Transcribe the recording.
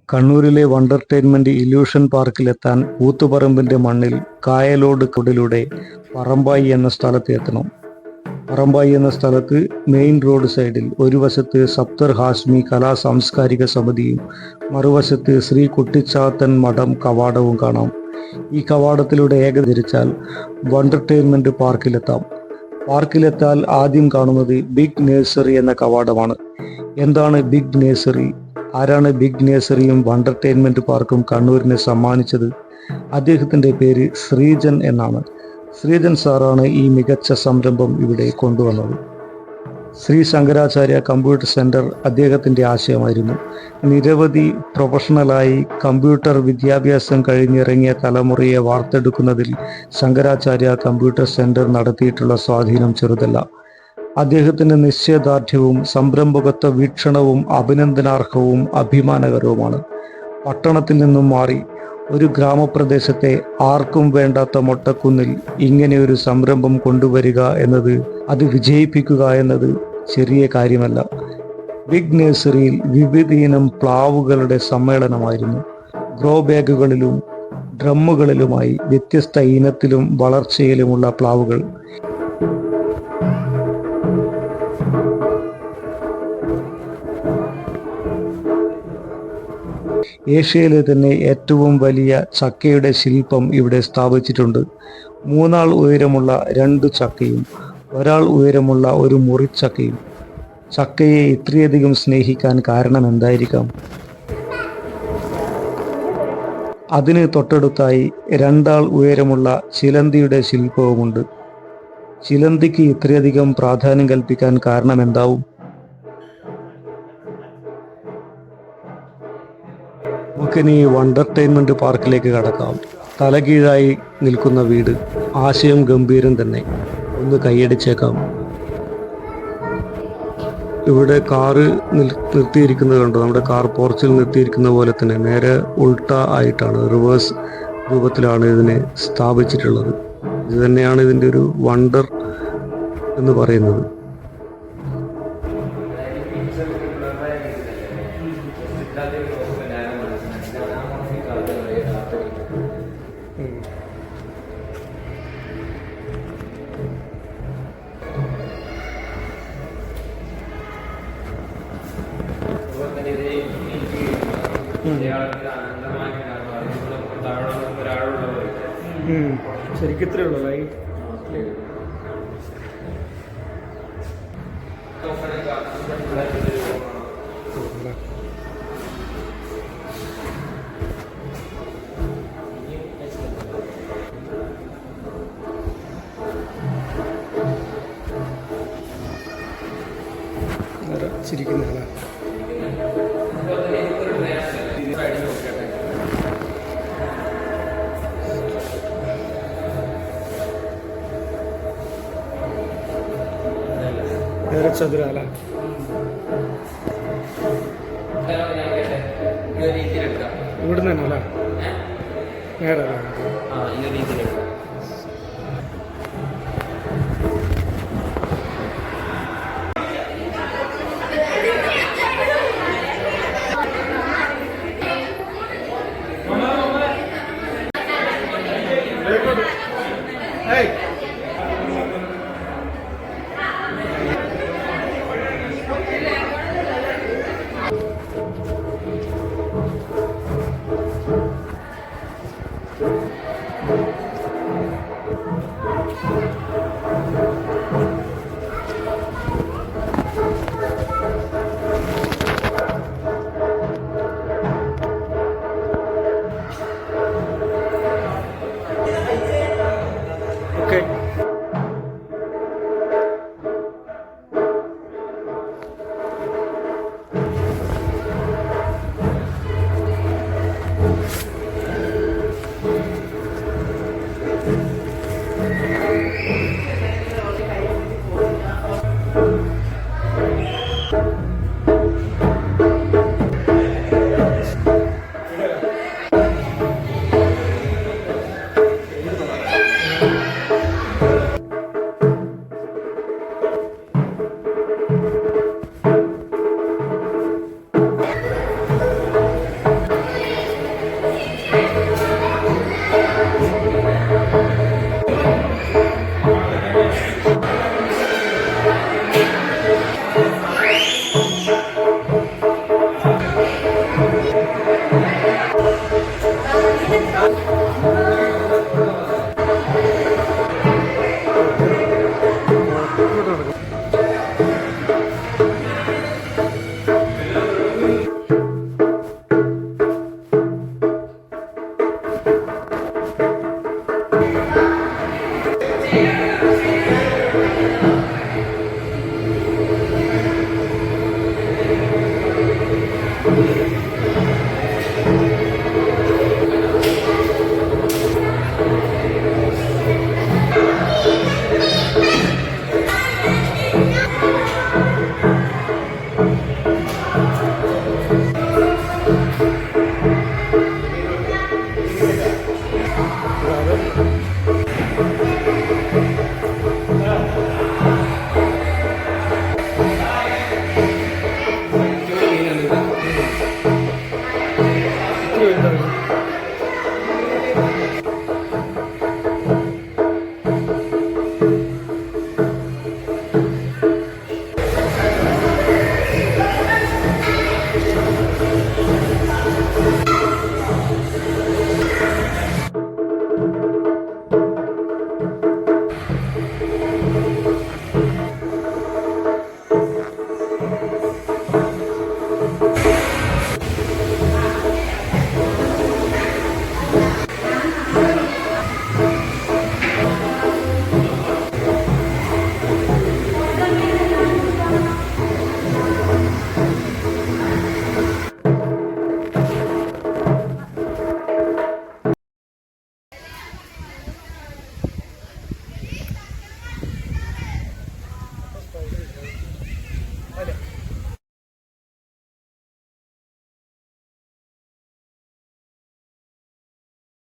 കണ്ണൂരിലെ വണ്ടർടൈൻമെന്റ് ഇല്യൂഷൻ പാർക്കിലെത്താൻ കൂത്തുപറമ്പിന്റെ മണ്ണിൽ കായലോട് കുടിലൂടെ പറമ്പായി എന്ന സ്ഥലത്ത് എത്തണം. പറമ്പായി എന്ന സ്ഥലത്ത് മെയിൻ റോഡ് സൈഡിൽ ഒരു വശത്ത് സപ്തർ ഹാഷ്മി കലാ സാംസ്കാരിക സമിതിയും മറുവശത്ത് ശ്രീ കുട്ടിച്ചാത്തൻ മഠം കവാടവും കാണാം. ഈ കവാടത്തിലൂടെ തിരിച്ചാൽ വണ്ടർടൈൻമെന്റ് പാർക്കിലെത്താം. പാർക്കിലെത്താൽ ആദ്യം കാണുന്നത് ബിഗ് നേഴ്സറി എന്ന കവാടമാണ്. എന്താണ് ബിഗ് നേഴ്സറി? ആരാണ് ബിഗ് നേഴ്സറിയും വണ്ടർടൈൻമെന്റ് പാർക്കും കണ്ണൂരിനെ സമ്മാനിച്ചത്? അദ്ദേഹത്തിൻ്റെ പേര് ശ്രീജൻ എന്നാണ്. ശ്രീജൻ സാറാണ് ഈ മികച്ച സംരംഭം ഇവിടെ കൊണ്ടുവന്നത്. ശ്രീ ശങ്കരാചാര്യ കമ്പ്യൂട്ടർ സെൻറ്റർ അദ്ദേഹത്തിൻ്റെ ആശയമായിരുന്നു. നിരവധി പ്രൊഫഷണലായി കമ്പ്യൂട്ടർ വിദ്യാഭ്യാസം കഴിഞ്ഞിറങ്ങിയ തലമുറയെ വാർത്തെടുക്കുന്നതിൽ ശങ്കരാചാര്യ കമ്പ്യൂട്ടർ സെൻറ്റർ നടത്തിയിട്ടുള്ള സ്വാധീനം ചെറുതല്ല. അദ്ദേഹത്തിൻ്റെ നിശ്ചയദാർഢ്യവും സംരംഭകത്വ വീക്ഷണവും അഭിനന്ദനാർഹവും അഭിമാനകരവുമാണ്. പട്ടണത്തിൽ നിന്നും മാറി ഒരു ഗ്രാമപ്രദേശത്തെ ആർക്കും വേണ്ടാത്ത മൊട്ടക്കുന്നിൽ ഇങ്ങനെ ഒരു സംരംഭം കൊണ്ടുവരിക എന്നത്, അത് വിജയിപ്പിക്കുക എന്നത് ചെറിയ കാര്യമല്ല. ബിഗ് നേഴ്സറിയിൽ വിവിധയിനം പ്ലാവുകളുടെ സമ്മേളനമായിരുന്നു. ഗ്രോ ബാഗുകളിലും ഡ്രമ്മുകളിലുമായി വ്യത്യസ്ത ഇനത്തിലും വളർച്ചയിലുമുള്ള പ്ലാവുകൾ. ഏഷ്യയിലെ തന്നെ ഏറ്റവും വലിയ ചക്കയുടെ ശില്പം ഇവിടെ സ്ഥാപിച്ചിട്ടുണ്ട്. 3 ആൾ ഉയരമുള്ള 2 ചക്കയും 1 ആൾ ഉയരമുള്ള ഒരു മുറിച്ചക്കയും. ചക്കയെ ഇത്രയധികം സ്നേഹിക്കാൻ കാരണം എന്തായിരിക്കാം? അതിന് തൊട്ടടുത്തായി 2 ആൾ ഉയരമുള്ള ചിലന്തിയുടെ ശില്പവുമുണ്ട്. ചിലന്തിക്ക് ഇത്രയധികം പ്രാധാന്യം കൽപ്പിക്കാൻ കാരണം എന്താവും? നമുക്കിനി വണ്ടർടൈൻമെന്റ് പാർക്കിലേക്ക് കടക്കാം. തലകീഴായി നിൽക്കുന്ന വീട്, ആശയം ഗംഭീരം തന്നെ. ഒന്ന് കൈയടിച്ചേക്കാം. ഇവിടെ കാറ് നിർത്തിയിരിക്കുന്നത് കണ്ടോ? നമ്മുടെ കാർ പോർച്ചിൽ നിർത്തിയിരിക്കുന്ന പോലെ തന്നെ നേരെ ഉൾട്ട ആയിട്ടാണ്, റിവേഴ്സ് രൂപത്തിലാണ് ഇതിനെ സ്ഥാപിച്ചിട്ടുള്ളത്. ഇത് തന്നെയാണ് ഇതിൻ്റെ ഒരു വണ്ടർ എന്ന് പറയുന്നത്. ശരിക്കും ഇത്രയേ ഉള്ളൂ. ചിരിക്കുന്നതാണ്. ചതുരാല ഇവിടുന്ന് തന്നെ അല്ലേ? നേരെ